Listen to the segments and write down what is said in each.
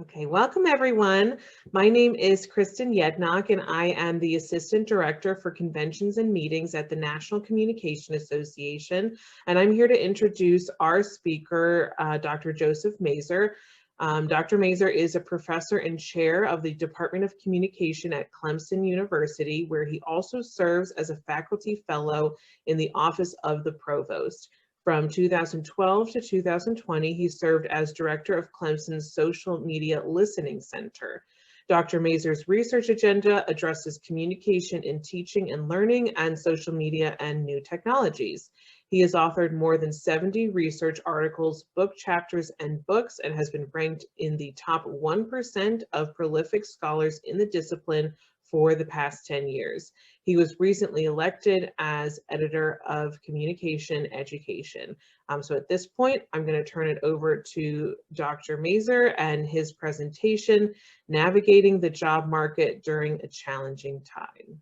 Okay, welcome everyone. My name is Kristen Yednock and I am the Assistant Director for Conventions and Meetings at the National Communication Association. And I'm here to introduce our speaker, Dr. Joseph Mazur. Dr. Mazur is a professor and chair of the Department of Communication at Clemson University, where he also serves as a faculty fellow in the Office of the Provost. From 2012 to 2020, he served as director of Clemson's Social Media Listening Center. Dr. Mazur's research agenda addresses communication in teaching and learning and social media and new technologies. He has authored more than 70 research articles, book chapters, and books, and has been ranked in the top 1% of prolific scholars in the discipline for the past 10 years. He was recently elected as editor of Communication Education. So at this point, I'm going to turn it over to Dr. Mazur and his presentation, Navigating the Job Market During a Challenging Time.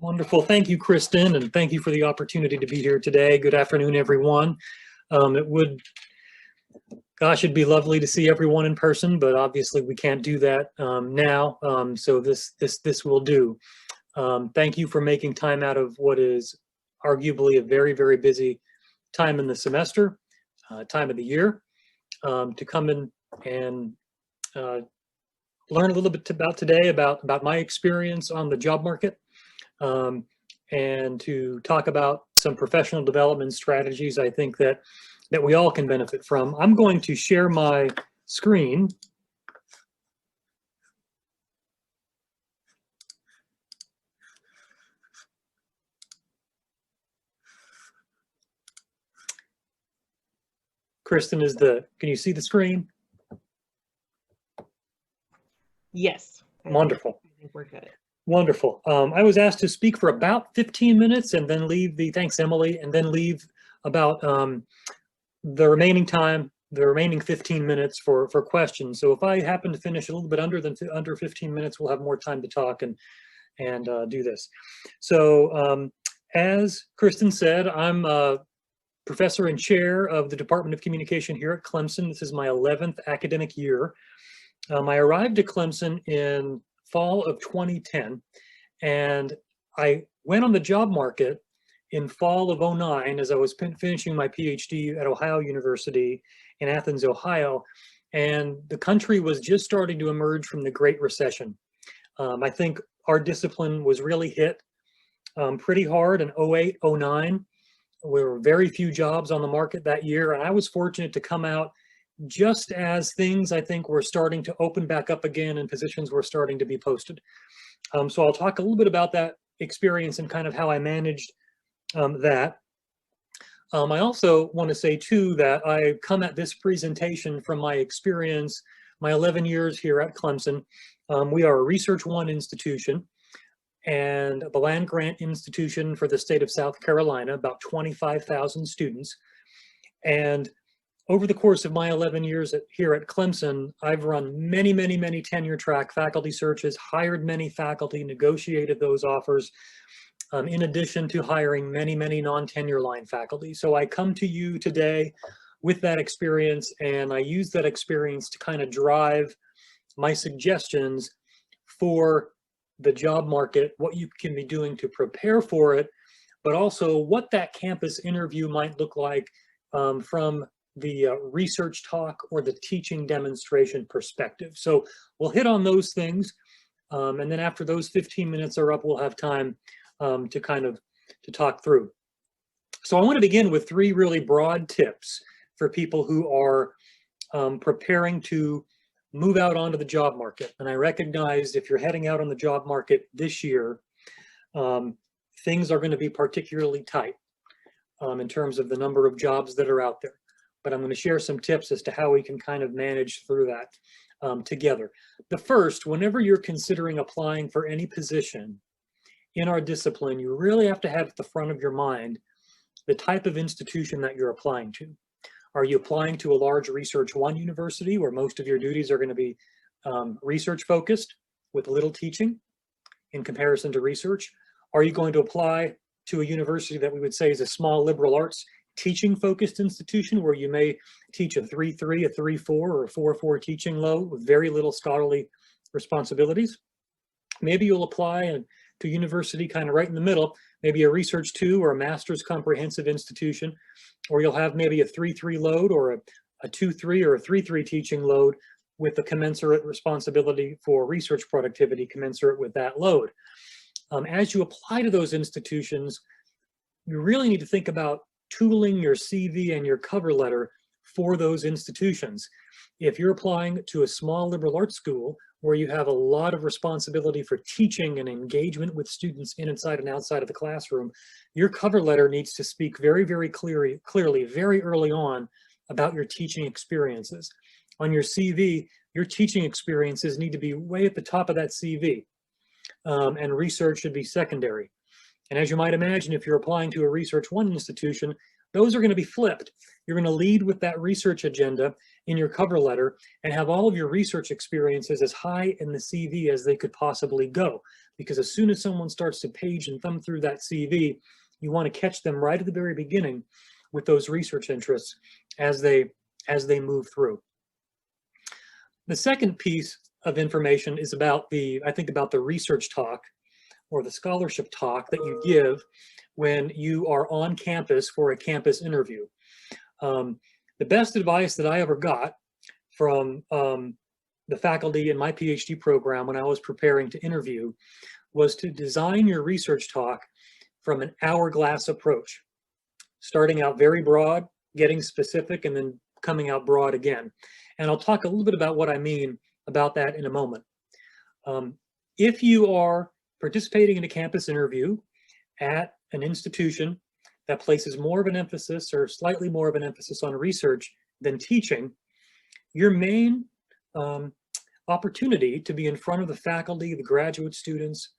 Wonderful. Thank you, Kristen, and thank you for the opportunity to be here today. Good afternoon, everyone. It'd be lovely to see everyone in person, but obviously we can't do that now. So this will do. Thank you for making time out of what is arguably a very, very busy time in the semester, time of the year, to come in and learn a little bit about today about my experience on the job market, and to talk about some professional development strategies I think that we all can benefit from. I'm going to share my screen. Kristen, can you see the screen? Yes. Wonderful. I think we're good. Wonderful. I was asked to speak for about 15 minutes and then leave thanks Emily, and then leave about the remaining 15 minutes for questions. So if I happen to finish a little bit under 15 minutes, we'll have more time to talk and do this. So as Kristen said, I'm a professor and chair of the Department of Communication here at Clemson. This is my 11th academic year. I arrived at Clemson in fall of 2010, and I went on the job market in fall of 2009 as I was finishing my PhD at Ohio University in Athens, Ohio, and the country was just starting to emerge from the Great Recession. I think our discipline was really hit pretty hard in 2008, 2009. There were very few jobs on the market that year, and I was fortunate to come out just as things, I think, were starting to open back up again and positions were starting to be posted. So I'll talk a little bit about that experience and kind of how I managed that. I also want to say too that I come at this presentation from my experience, my 11 years here at Clemson. We are a Research One institution and the land grant institution for the state of South Carolina, about 25,000 students. And over the course of my 11 years here at Clemson, I've run many, many, many tenure track faculty searches, hired many faculty, negotiated those offers, in addition to hiring many, many non-tenure line faculty. So I come to you today with that experience, and I use that experience to kind of drive my suggestions for the job market, what you can be doing to prepare for it, but also what that campus interview might look like from the research talk or the teaching demonstration perspective. So we'll hit on those things, and then after those 15 minutes are up, we'll have time to talk through. So I want to begin with 3 really broad tips for people who are preparing to move out onto the job market. And I recognize if you're heading out on the job market this year, things are going to be particularly tight in terms of the number of jobs that are out there. But I'm going to share some tips as to how we can kind of manage through that together. The first, whenever you're considering applying for any position in our discipline, you really have to have at the front of your mind the type of institution that you're applying to. Are you applying to a large Research One university where most of your duties are going to be research focused with little teaching in comparison to research? Are you going to apply to a university that we would say is a small liberal arts teaching-focused institution where you may teach a 3-3, a 3-4, or a 4-4 teaching load with very little scholarly responsibilities. Maybe you'll apply to university kind of right in the middle, maybe a Research 2 or a Master's Comprehensive institution, or you'll have maybe a 3-3 load or a 2-3 or a 3-3 teaching load with the commensurate responsibility for research productivity commensurate with that load. As you apply to those institutions, you really need to think about tooling your CV and your cover letter for those institutions. If you're applying to a small liberal arts school where you have a lot of responsibility for teaching and engagement with students inside and outside of the classroom, your cover letter needs to speak very, very clearly, very early on about your teaching experiences. On your CV, your teaching experiences need to be way at the top of that CV, and research should be secondary. And as you might imagine, if you're applying to a Research 1 institution, those are going to be flipped. You're going to lead with that research agenda in your cover letter and have all of your research experiences as high in the CV as they could possibly go. Because as soon as someone starts to page and thumb through that CV, you want to catch them right at the very beginning with those research interests as they move through. The second piece of information is about the research talk or the scholarship talk that you give when you are on campus for a campus interview. The best advice that I ever got from the faculty in my PhD program when I was preparing to interview was to design your research talk from an hourglass approach, starting out very broad, getting specific, and then coming out broad again. And I'll talk a little bit about what I mean about that in a moment. If you are participating in a campus interview at an institution that places more of an emphasis or slightly more of an emphasis on research than teaching, your main opportunity to be in front of the faculty, the graduate students,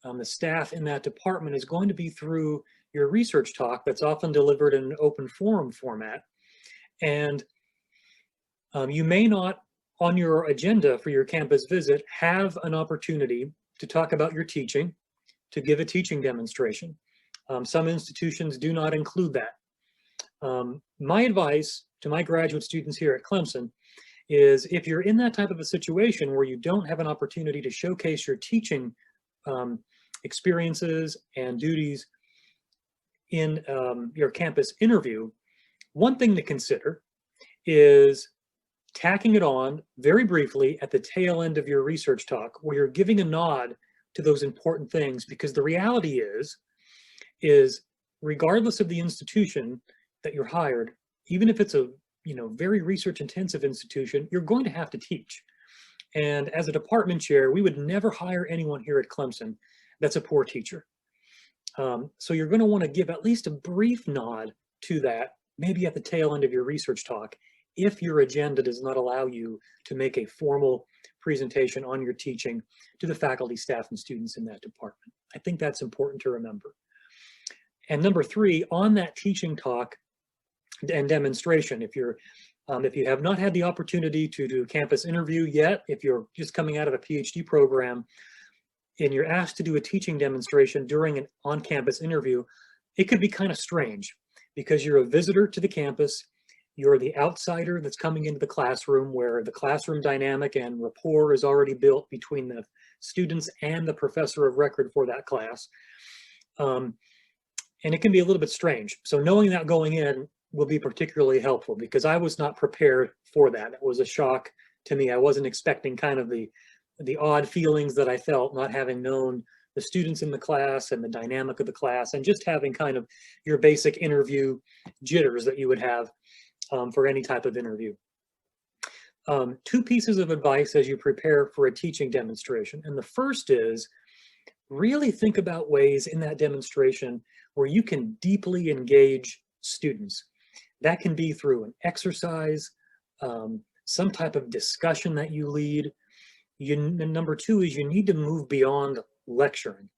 the staff in that department is going to be through your research talk that's often delivered in an open forum format. And you may not, on your agenda for your campus visit, have an opportunity to talk about your teaching, to give a teaching demonstration. Some institutions do not include that. My advice to my graduate students here at Clemson is if you're in that type of a situation where you don't have an opportunity to showcase your teaching experiences and duties in your campus interview, one thing to consider is tacking it on very briefly at the tail end of your research talk where you're giving a nod to those important things, because the reality is regardless of the institution that you're hired, even if it's a very research intensive institution, you're going to have to teach. And as a department chair, we would never hire anyone here at Clemson that's a poor teacher. So you're going to want to give at least a brief nod to that, maybe at the tail end of your research talk, if your agenda does not allow you to make a formal presentation on your teaching to the faculty, staff, and students in that department. I think that's important to remember. And number three, on that teaching talk and demonstration, if you have not had the opportunity to do a campus interview yet, if you're just coming out of a PhD program and you're asked to do a teaching demonstration during an on-campus interview, it could be kind of strange because you're a visitor to the campus. You're the outsider that's coming into the classroom where the classroom dynamic and rapport is already built between the students and the professor of record for that class. And it can be a little bit strange. So knowing that going in will be particularly helpful because I was not prepared for that. It was a shock to me. I wasn't expecting kind of the odd feelings that I felt not having known the students in the class and the dynamic of the class and just having kind of your basic interview jitters that you would have for any type of interview. Two pieces of advice as you prepare for a teaching demonstration. And the first is really think about ways in that demonstration where you can deeply engage students. That can be through an exercise, some type of discussion that you lead. And number two is you need to move beyond lecturing.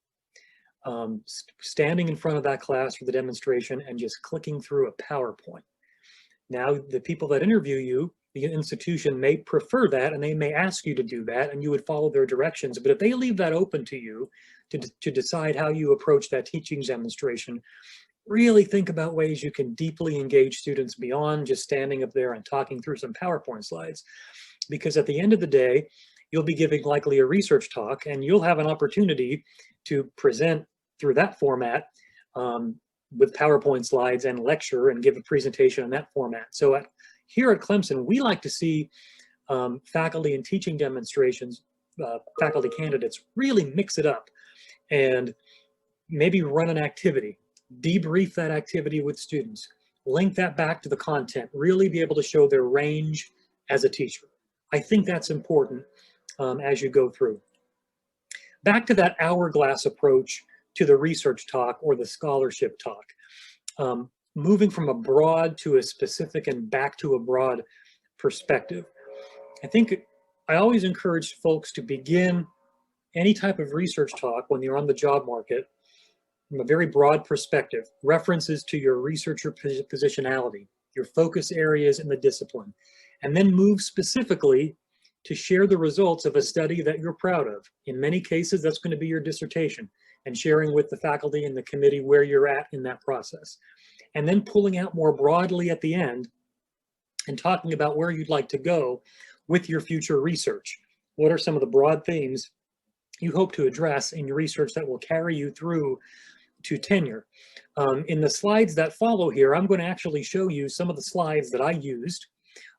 Standing in front of that class for the demonstration and just clicking through a PowerPoint. Now, the people that interview you, the institution may prefer that and they may ask you to do that and you would follow their directions. But if they leave that open to you to decide how you approach that teaching demonstration, really think about ways you can deeply engage students beyond just standing up there and talking through some PowerPoint slides. Because at the end of the day, you'll be giving likely a research talk, and you'll have an opportunity to present through that format with PowerPoint slides and lecture and give a presentation in that format. So here at Clemson, we like to see faculty and teaching demonstrations, faculty candidates really mix it up and maybe run an activity, debrief that activity with students, link that back to the content, really be able to show their range as a teacher. I think that's important as you go through. Back to that hourglass approach to the research talk or the scholarship talk, moving from a broad to a specific and back to a broad perspective. I think I always encourage folks to begin any type of research talk when you're on the job market from a very broad perspective, references to your researcher positionality, your focus areas in the discipline, and then move specifically to share the results of a study that you're proud of. In many cases, that's going to be your dissertation, and sharing with the faculty and the committee where you're at in that process. And then pulling out more broadly at the end and talking about where you'd like to go with your future research. What are some of the broad themes you hope to address in your research that will carry you through to tenure? In the slides that follow here, I'm going to actually show you some of the slides that I used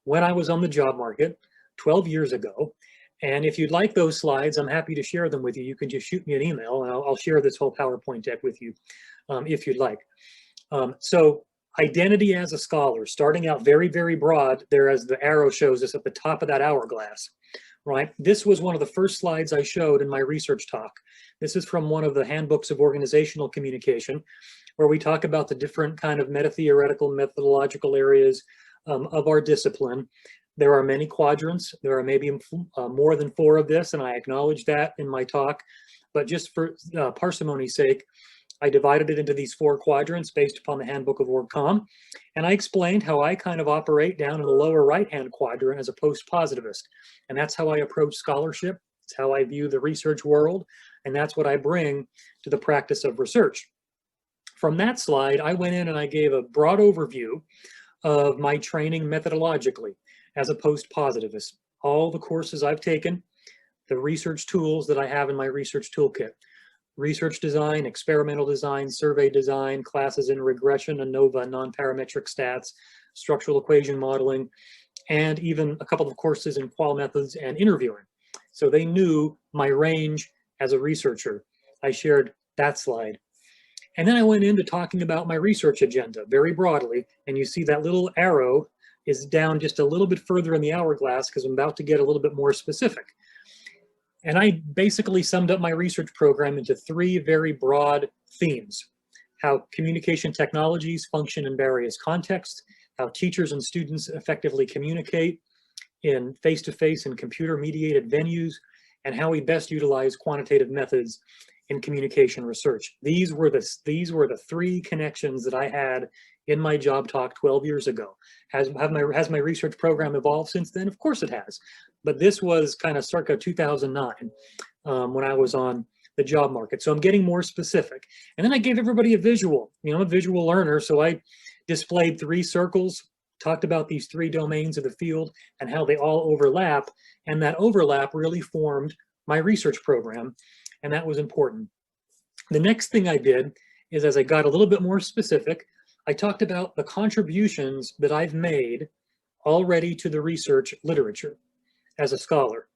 when I was on the job market 12 years ago. And if you'd like those slides, I'm happy to share them with you. You can just shoot me an email and I'll share this whole PowerPoint deck with you if you'd like. So identity as a scholar, starting out very, very broad there as the arrow shows us at the top of that hourglass, right? This was one of the first slides I showed in my research talk. This is from one of the handbooks of organizational communication, where we talk about the different kind of meta-theoretical, methodological areas of our discipline. There are many quadrants. There are maybe more than 4 of this, and I acknowledge that in my talk. But just for parsimony's sake, I divided it into these 4 quadrants based upon the handbook of OrgComm. And I explained how I kind of operate down in the lower right-hand quadrant as a post-positivist. And that's how I approach scholarship. It's how I view the research world. And that's what I bring to the practice of research. From that slide, I went in and I gave a broad overview of my training methodologically as a post-positivist. All the courses I've taken, the research tools that I have in my research toolkit, research design, experimental design, survey design, classes in regression, ANOVA, non-parametric stats, structural equation modeling, and even a couple of courses in qual methods and interviewing. So they knew my range as a researcher. I shared that slide. And then I went into talking about my research agenda very broadly, and you see that little arrow is down just a little bit further in the hourglass because I'm about to get a little bit more specific. And I basically summed up my research program into 3 very broad themes: how communication technologies function in various contexts, how teachers and students effectively communicate in face-to-face and computer-mediated venues, and how we best utilize quantitative methods in communication research. These were the 3 connections that I had in my job talk 12 years ago. Has my research program evolved since then? Of course it has. But this was kind of circa 2009 when I was on the job market. So I'm getting more specific. And then I gave everybody a visual. You know, I'm a visual learner, so I displayed 3 circles, talked about these 3 domains of the field and how they all overlap. And that overlap really formed my research program, and that was important. The next thing I did is, as I got a little bit more specific, I talked about the contributions that I've made already to the research literature as a scholar.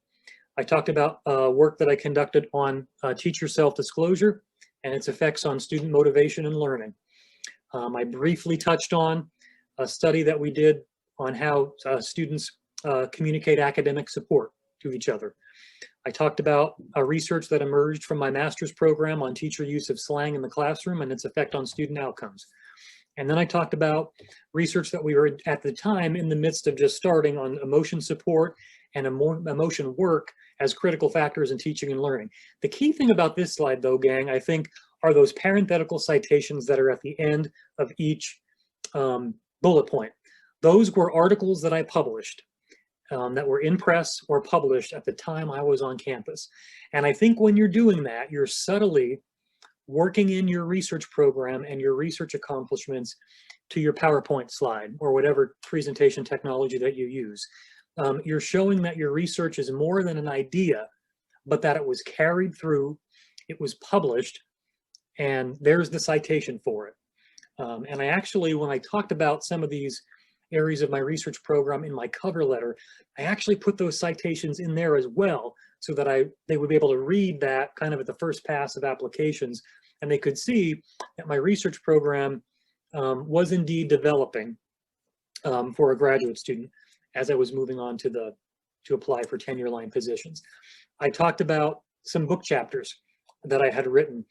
I talked about work that I conducted on teacher self-disclosure and its effects on student motivation and learning. I briefly touched on a study that we did on how students communicate academic support to each other. I talked about a research that emerged from my master's program on teacher use of slang in the classroom and its effect on student outcomes. And then I talked about research that we were at the time in the midst of just starting on emotion support and emotion work as critical factors in teaching and learning. The key thing about this slide, though, gang, I think, are those parenthetical citations that are at the end of each bullet point. Those were articles that I published that were in press or published at the time I was on campus. And I think when you're doing that, you're subtly working in your research program and your research accomplishments to your PowerPoint slide or whatever presentation technology that you use. You're showing that your research is more than an idea, but that it was carried through, it was published, and there's the citation for it. And I actually, when I talked about some of these areas of my research program in my cover letter, I actually put those citations in there as well, so that they would be able to read that kind of at the first pass of applications, and they could see that my research program was indeed developing for a graduate student as I was moving on to apply for tenure line positions. I talked about some book chapters that I had written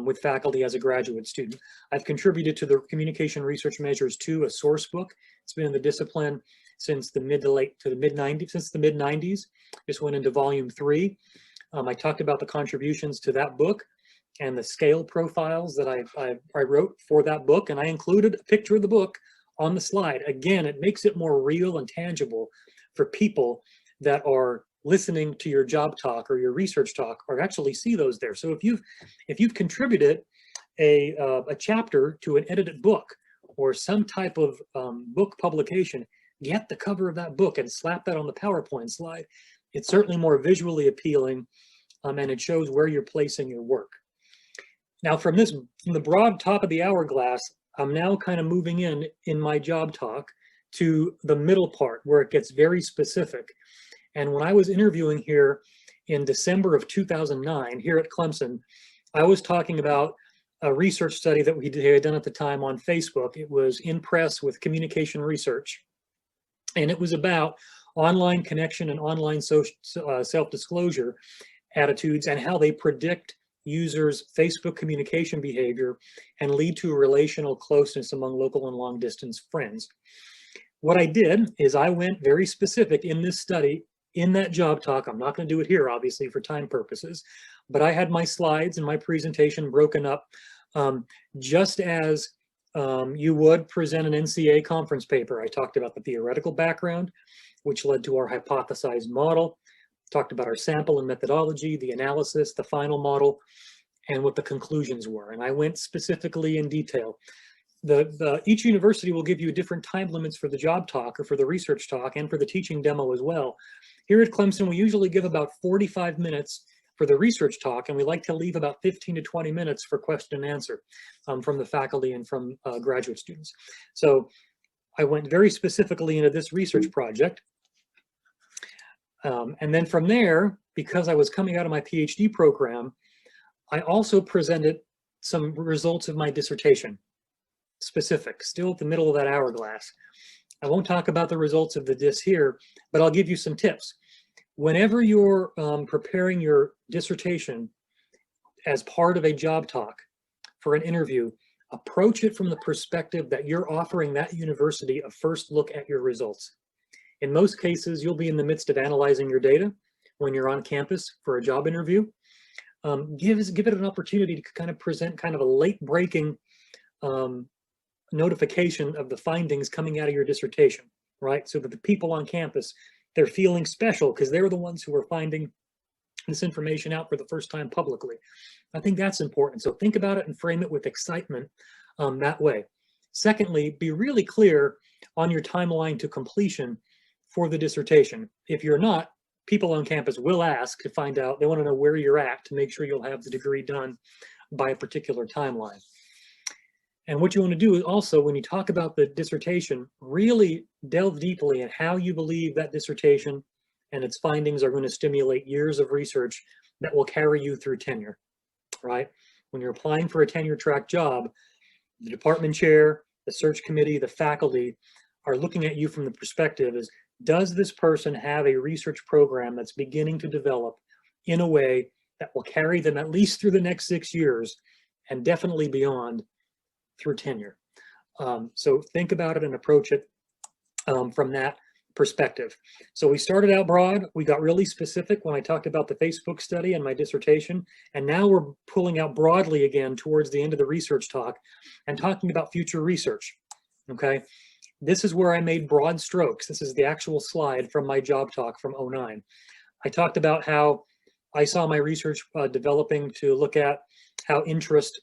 with faculty as a graduate student. I've contributed to the Communication Research Measures 2, a source book. It's been in the discipline since the mid-90s. Just went into volume 3. I talked about the contributions to that book and the scale profiles that I wrote for that book, and I included a picture of the book on the slide. Again, it makes it more real and tangible for people that are listening to your job talk or your research talk, or actually see those there. So if you've contributed a chapter to an edited book or some type of book publication, get the cover of that book and slap that on the PowerPoint slide. It's certainly more visually appealing, and it shows where you're placing your work. Now, from the broad top of the hourglass, I'm now kind of moving in my job talk to the middle part where it gets very specific. And when I was interviewing here in December of 2009 here at Clemson, I was talking about a research study that we had done at the time on Facebook. It was in press with communication research, and it was about online connection and online self-disclosure attitudes and how they predict users' Facebook communication behavior and lead to relational closeness among local and long-distance friends. What I did is I went very specific in this study, in that job talk. I'm not going to do it here, obviously, for time purposes, but I had my slides and my presentation broken up just as you would present an NCA conference paper. I talked about the theoretical background, which led to our hypothesized model, talked about our sample and methodology, the analysis, the final model, and what the conclusions were. And I went specifically in detail. Each university will give you different time limits for the job talk or for the research talk and for the teaching demo as well. Here at Clemson, we usually give about 45 minutes for the research talk, and we like to leave about 15 to 20 minutes for question and answer from the faculty and from graduate students. So I went very specifically into this research project. And then from there, because I was coming out of my PhD program, I also presented some results of my dissertation, specific, still at the middle of that hourglass. I won't talk about the results of the dis here, but I'll give you some tips. Whenever you're preparing your dissertation as part of a job talk for an interview, approach it from the perspective that you're offering that university a first look at your results. In most cases, you'll be in the midst of analyzing your data when you're on campus for a job interview. Give it an opportunity to kind of present kind of a late-breaking notification of the findings coming out of your dissertation, right? So that the people on campus, they're feeling special because they're the ones who are finding this information out for the first time publicly. I think that's important. So think about it and frame it with excitement that way. Secondly, be really clear on your timeline to completion for the dissertation. If you're not, people on campus will ask to find out. They want to know where you're at to make sure you'll have the degree done by a particular timeline. And what you want to do is also, when you talk about the dissertation, really delve deeply in how you believe that dissertation and its findings are going to stimulate years of research that will carry you through tenure, right? When you're applying for a tenure track job, the department chair, the search committee, the faculty are looking at you from the perspective is, does this person have a research program that's beginning to develop in a way that will carry them at least through the next 6 years and definitely beyond through tenure? So think about it and approach it from that perspective. So we started out broad. We got really specific when I talked about the Facebook study and my dissertation. And now we're pulling out broadly again towards the end of the research talk and talking about future research, okay? This is where I made broad strokes. This is the actual slide from my job talk from '09. I talked about how I saw my research developing to look at how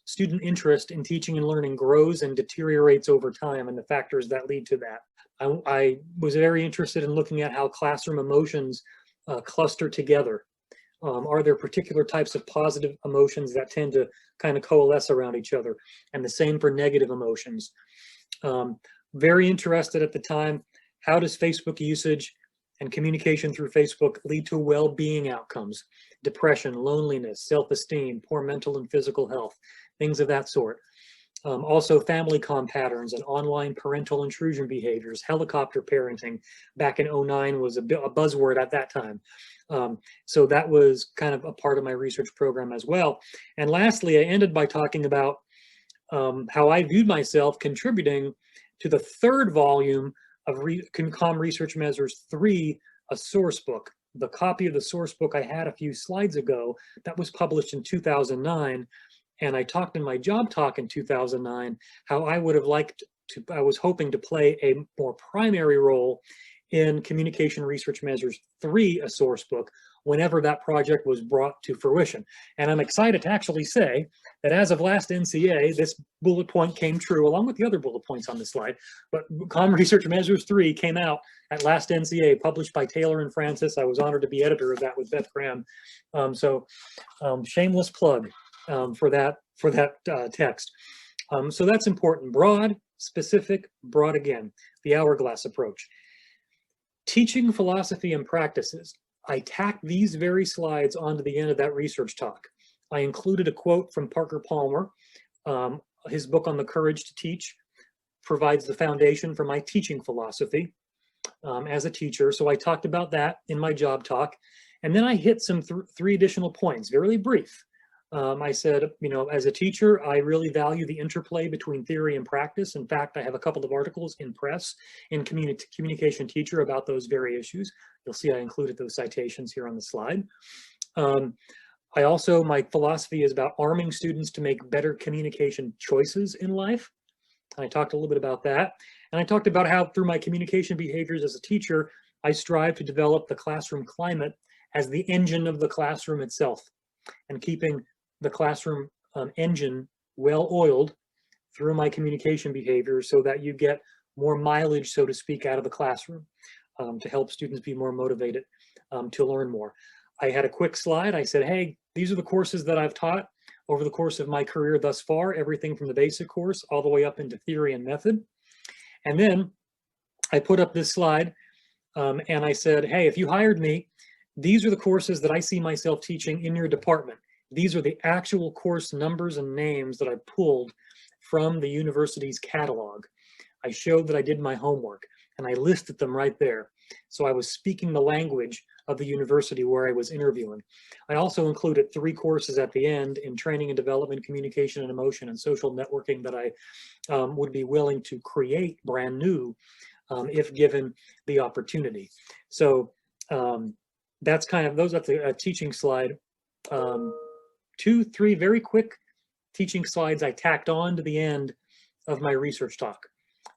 student interest in teaching and learning grows and deteriorates over time and the factors that lead to that. I was very interested in looking at how classroom emotions cluster together. Are there particular types of positive emotions that tend to kind of coalesce around each other? And the same for negative emotions. Very interested at the time, how does Facebook usage and communication through Facebook lead to well-being outcomes? Depression, loneliness, self-esteem, poor mental and physical health, things of that sort. Also family comm patterns and online parental intrusion behaviors, helicopter parenting back in '09 was a buzzword at that time. So that was kind of a part of my research program as well. And lastly, I ended by talking about how I viewed myself contributing to the third volume of Comm Research Measures 3, a source book. The copy of the source book I had a few slides ago, that was published in 2009. And I talked in my job talk in 2009, how I would have liked to, I was hoping to play a more primary role in Communication Research Measures 3, a source book, whenever that project was brought to fruition. And I'm excited to actually say that as of last NCA, this bullet point came true, along with the other bullet points on the slide. But Comm Research Measures 3 came out at last NCA, published by Taylor and Francis. I was honored to be editor of that with Beth Graham. Shameless plug for that text. So that's important. Broad, specific, broad again, the hourglass approach. Teaching philosophy and practices. I tacked these very slides onto the end of that research talk. I included a quote from Parker Palmer. His book on the courage to teach provides the foundation for my teaching philosophy as a teacher. So I talked about that in my job talk. And then I hit some three additional points, very brief. I said, as a teacher, I really value the interplay between theory and practice. In fact, I have a couple of articles in press in Communication Teacher about those very issues. You'll see I included those citations here on the slide. My philosophy is about arming students to make better communication choices in life. I talked a little bit about that. And I talked about how through my communication behaviors as a teacher, I strive to develop the classroom climate as the engine of the classroom itself, and keeping the classroom engine well oiled through my communication behavior so that you get more mileage, so to speak, out of the classroom to help students be more motivated to learn more. I had a quick slide. I said, hey, these are the courses that I've taught over the course of my career thus far, everything from the basic course all the way up into theory and method. And then I put up this slide and I said, hey, if you hired me, these are the courses that I see myself teaching in your department. These are the actual course numbers and names that I pulled from the university's catalog. I showed that I did my homework and I listed them right there. So I was speaking the language of the university where I was interviewing. I also included 3 courses at the end in training and development, communication and emotion, and social networking that I would be willing to create brand new if given the opportunity. So that's a teaching slide. 2, 3 very quick teaching slides I tacked on to the end of my research talk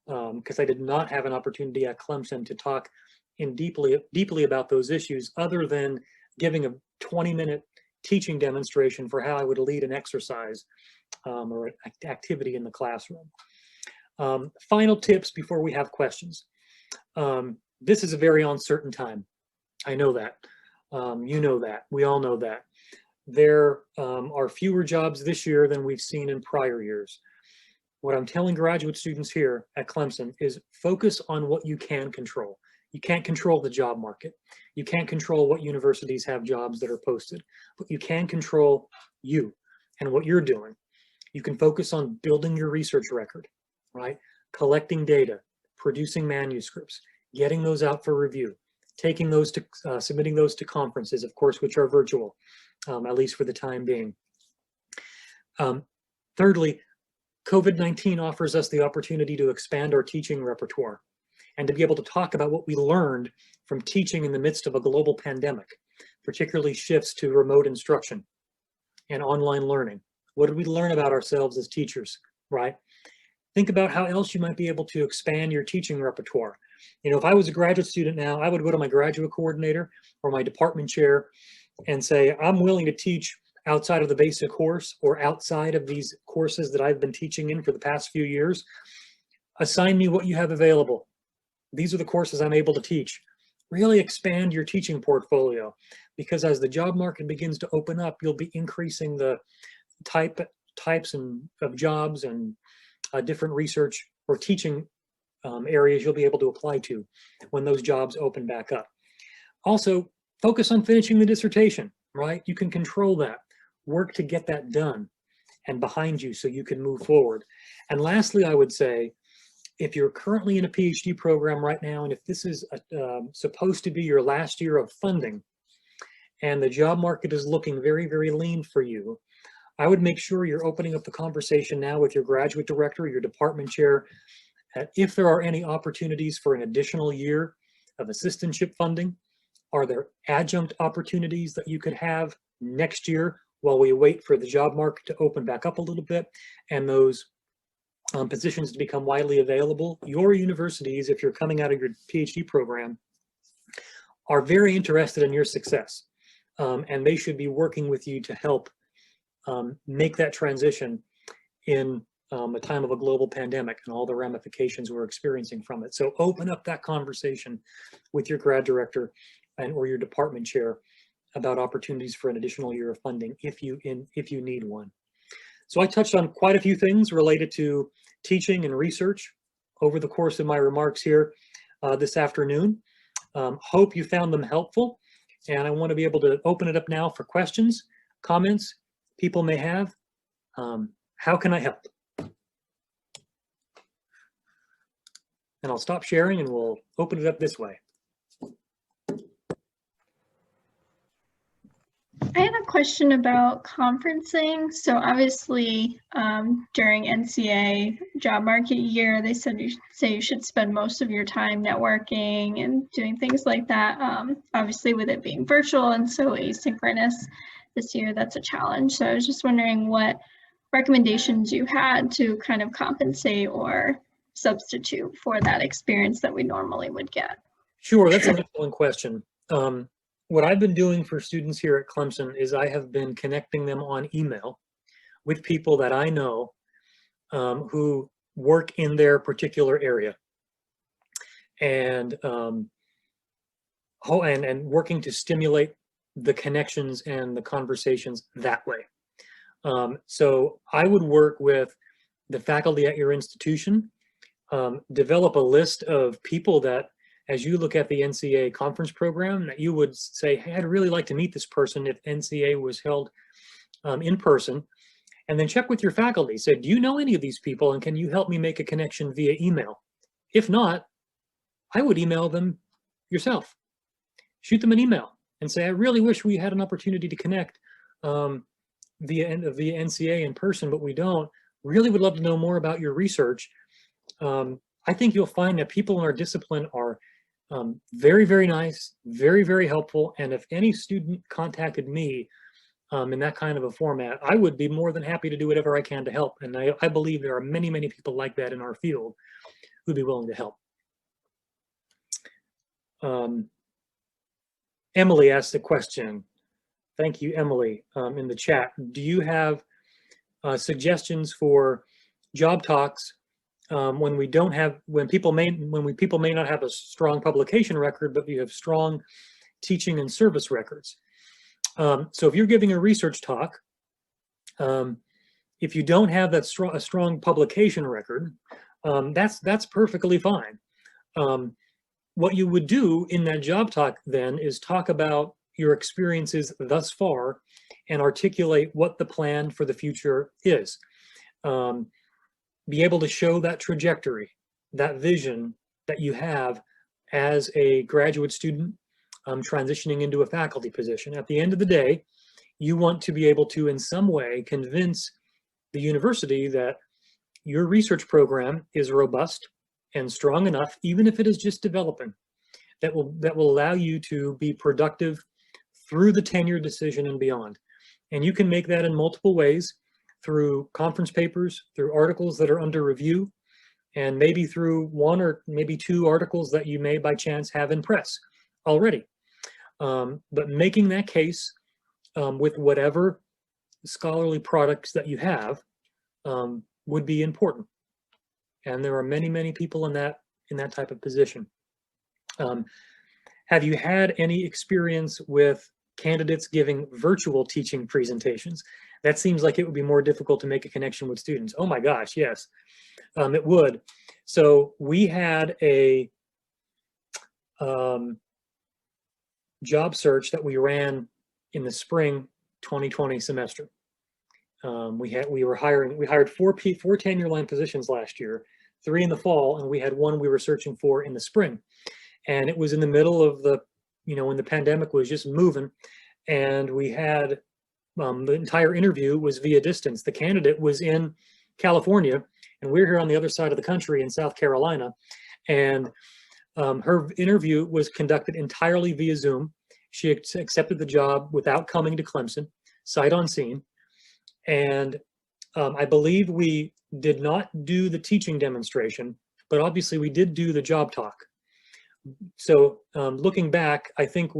because I did not have an opportunity at Clemson to talk deeply about those issues other than giving a 20-minute teaching demonstration for how I would lead an exercise or an activity in the classroom. Final tips before we have questions. This is a very uncertain time. I know that. You know that. We all know that. There are fewer jobs this year than we've seen in prior years. What I'm telling graduate students here at Clemson is focus on what you can control. You can't control the job market. You can't control what universities have jobs that are posted, but you can control you and what you're doing. You can focus on building your research record, right? Collecting data, producing manuscripts, getting those out for review, taking those to, submitting those to conferences, of course, which are virtual, at least for the time being. Thirdly, COVID-19 offers us the opportunity to expand our teaching repertoire and to be able to talk about what we learned from teaching in the midst of a global pandemic, particularly shifts to remote instruction and online learning. What did we learn about ourselves as teachers, right? Think about how else you might be able to expand your teaching repertoire. If I was a graduate student now, I would go to my graduate coordinator or my department chair and say, I'm willing to teach outside of the basic course or outside of these courses that I've been teaching in for the past few years, assign me what you have available. These are the courses I'm able to teach. Really expand your teaching portfolio, because as the job market begins to open up, you'll be increasing the types of jobs and different research or teaching areas you'll be able to apply to when those jobs open back up. Also, focus on finishing the dissertation, right? You can control that. Work to get that done and behind you so you can move forward. And lastly, I would say, if you're currently in a PhD program right now, and if this is supposed to be your last year of funding, and the job market is looking very, very lean for you, I would make sure you're opening up the conversation now with your graduate director, your department chair, if there are any opportunities for an additional year of assistantship funding. Are there adjunct opportunities that you could have next year while we wait for the job market to open back up a little bit and those positions to become widely available? Your universities, if you're coming out of your PhD program, are very interested in your success, and they should be working with you to help make that transition in a time of a global pandemic and all the ramifications we're experiencing from it. So open up that conversation with your grad director or your department chair about opportunities for an additional year of funding if you need one. So I touched on quite a few things related to teaching and research over the course of my remarks here this afternoon. Hope you found them helpful, and I want to be able to open it up now for questions, comments people may have. How can I help? And I'll stop sharing and we'll open it up this way. I had a question about conferencing. So obviously during NCA job market year, they said you should spend most of your time networking and doing things like that. Obviously with it being virtual and so asynchronous this year, that's a challenge. So I was just wondering what recommendations you had to kind of compensate or substitute for that experience that we normally would get. Sure, that's an excellent question. What I've been doing for students here at Clemson is I have been connecting them on email with people that I know who work in their particular area, and working to stimulate the connections and the conversations that way. So I would work with the faculty at your institution, develop a list of people that, as you look at the NCA conference program, that you would say, hey, I'd really like to meet this person if NCA was held in person, and then check with your faculty. Say, do you know any of these people, and can you help me make a connection via email? If not, I would email them yourself. Shoot them an email and say, I really wish we had an opportunity to connect via NCA in person, but we don't. Really would love to know more about your research. I think you'll find that people in our discipline are very, very nice, very, very helpful. And if any student contacted me in that kind of a format, I would be more than happy to do whatever I can to help. And I believe there are many, many people like that in our field who'd be willing to help. Emily asked a question. Thank you, Emily, in the chat. Do you have suggestions for job talks when people may not have a strong publication record, but you have strong teaching and service records? So if you're giving a research talk, if you don't have a strong publication record, that's perfectly fine. What you would do in that job talk then is talk about your experiences thus far and articulate what the plan for the future is. Be able to show that trajectory, that vision that you have as a graduate student transitioning into a faculty position. At the end of the day, you want to be able to, in some way, convince the university that your research program is robust and strong enough, even if it is just developing, that will allow you to be productive through the tenure decision and beyond. And you can make that in multiple ways, through conference papers, through articles that are under review, and maybe through one or maybe two articles that you may by chance have in press already. But making that case with whatever scholarly products that you have would be important. And there are many, many people in that type of position. Have you had any experience with candidates giving virtual teaching presentations? That seems like it would be more difficult to make a connection with students. Oh my gosh, yes, it would. So we had a job search that we ran in the spring 2020 semester. We hired four tenure line positions last year, 3 in the fall, and we had 1 we were searching for in the spring. And it was in the middle of the, when the pandemic was just moving, and we had the entire interview was via distance. The candidate was in California, and we're here on the other side of the country in South Carolina. And her interview was conducted entirely via Zoom. She accepted the job without coming to Clemson, sight unseen. And I believe we did not do the teaching demonstration, but obviously we did do the job talk. So looking back, I think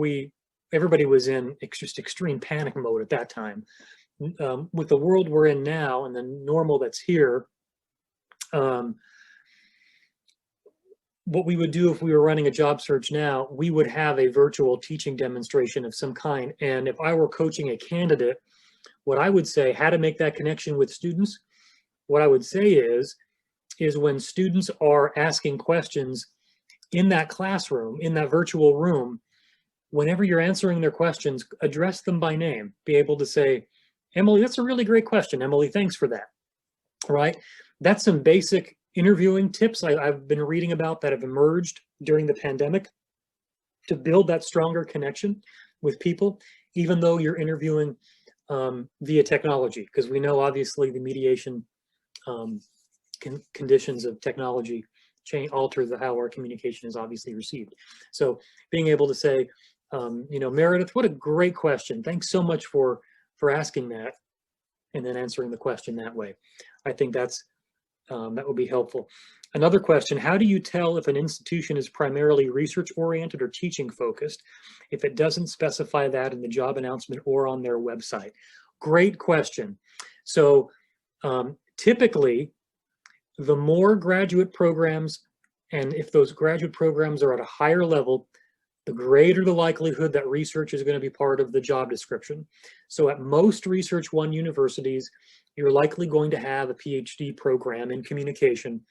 everybody was in just extreme panic mode at that time. With the world we're in now and the normal that's here, what we would do if we were running a job search now, we would have a virtual teaching demonstration of some kind. And if I were coaching a candidate, what I would say, how to make that connection with students, what I would say is when students are asking questions in that classroom, in that virtual room, whenever you're answering their questions, address them by name. Be able to say, Emily, that's a really great question. Emily, thanks for that. All right. That's some basic interviewing tips I've been reading about that have emerged during the pandemic to build that stronger connection with people, even though you're interviewing via technology, because we know obviously the mediation conditions of technology alter how our communication is obviously received. So being able to say, Meredith, what a great question. Thanks so much for asking that, and then answering the question that way. I think that would be helpful. Another question, how do you tell if an institution is primarily research oriented or teaching focused if it doesn't specify that in the job announcement or on their website? Great question. So typically, the more graduate programs, and if those graduate programs are at a higher level, the greater the likelihood that research is going to be part of the job description. So at most Research One universities, you're likely going to have a PhD program in communication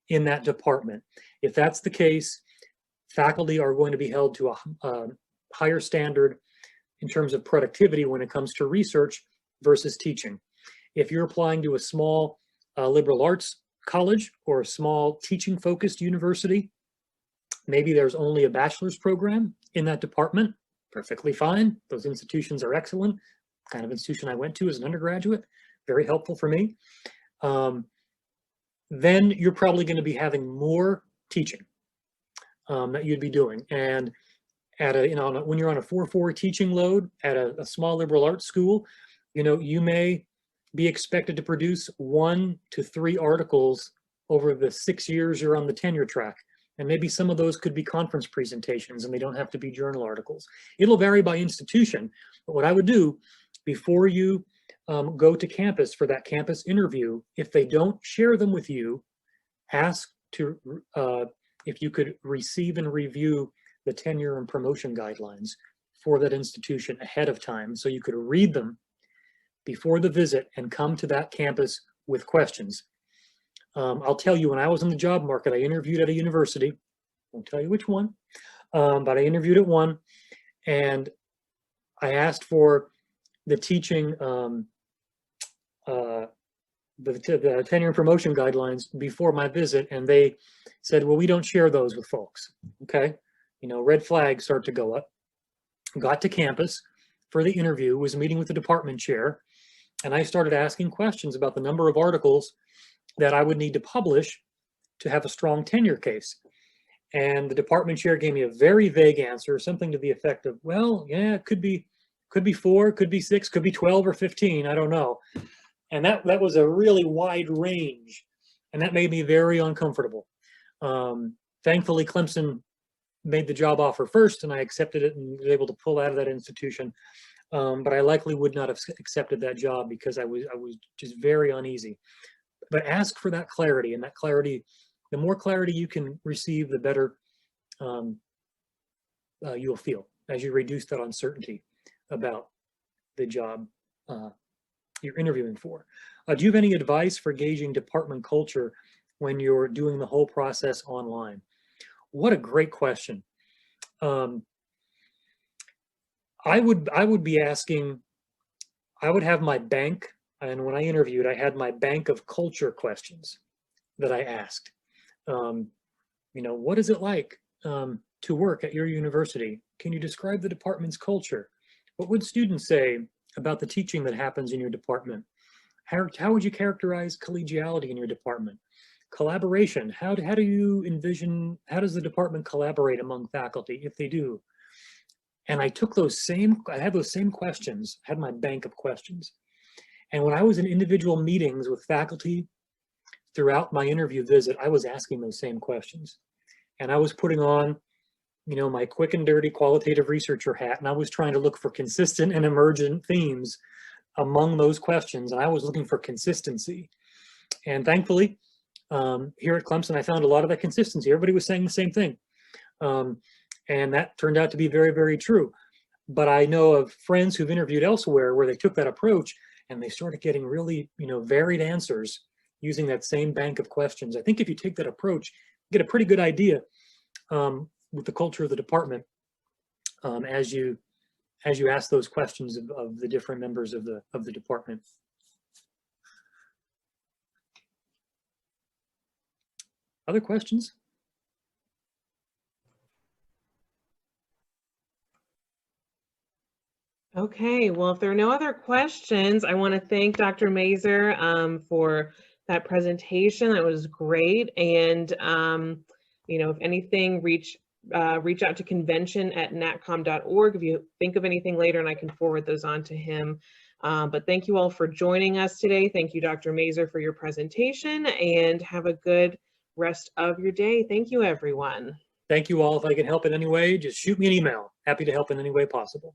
in that department. If that's the case, faculty are going to be held to a higher standard in terms of productivity when it comes to research versus teaching. If you're applying to a small liberal arts college or a small teaching focused university, maybe there's only a bachelor's program in that department, perfectly fine. Those institutions are excellent. The kind of institution I went to as an undergraduate, very helpful for me. Then you're probably going to be having more teaching that you'd be doing. And at when you're on a 4-4 teaching load at a small liberal arts school, you may be expected to produce 1 to 3 articles over the 6 years you're on the tenure track. And maybe some of those could be conference presentations and they don't have to be journal articles. It'll vary by institution, but what I would do before you go to campus for that campus interview, if they don't share them with you, ask to if you could receive and review the tenure and promotion guidelines for that institution ahead of time so you could read them before the visit and come to that campus with questions. I'll tell you, when I was in the job market, I interviewed at a university. I won't tell you which one, but I interviewed at one, and I asked for the teaching, the tenure and promotion guidelines before my visit, and they said, well, we don't share those with folks. Okay, red flags start to go up. Got to campus for the interview, was meeting with the department chair, and I started asking questions about the number of articles that I would need to publish to have a strong tenure case. And the department chair gave me a very vague answer, something to the effect of, well, yeah, it could be 4, could be 6, could be 12 or 15, I don't know. And that was a really wide range, and that made me very uncomfortable. Thankfully, Clemson made the job offer first, and I accepted it and was able to pull out of that institution. but I likely would not have accepted that job because I was just very uneasy. But ask for that clarity, and that clarity, the more clarity you can receive, the better you'll feel as you reduce that uncertainty about the job you're interviewing for. Do you have any advice for gauging department culture when you're doing the whole process online? What a great question. I would be asking, I would have my bank, and when I interviewed, I had my bank of culture questions that I asked. You know, what is it like to work at your university? Can you describe the department's culture? What would students say about the teaching that happens in your department? How would you characterize collegiality in your department? Collaboration, how do you envision, how does the department collaborate among faculty, if they do? And I took I had those same questions, had my bank of questions. And when I was in individual meetings with faculty throughout my interview visit, I was asking those same questions. And I was putting on, you know, my quick and dirty qualitative researcher hat, and I was trying to look for consistent and emergent themes among those questions, and I was looking for consistency. And thankfully, here at Clemson, I found a lot of that consistency. Everybody was saying the same thing. And that turned out to be very, very true. But I know of friends who've interviewed elsewhere where they took that approach and they started getting really, you know, varied answers using that same bank of questions. I think if you take that approach, you get a pretty good idea with the culture of the department as you ask those questions of the different members of the department. Other questions? Okay, well, if there are no other questions, I want to thank Dr. Mazur for that presentation. That was great. And, you know, if anything, reach out to convention@natcom.org if you think of anything later, and I can forward those on to him. But thank you all for joining us today. Thank you, Dr. Mazur, for your presentation, and have a good rest of your day. Thank you, everyone. Thank you all. If I can help in any way, just shoot me an email. Happy to help in any way possible.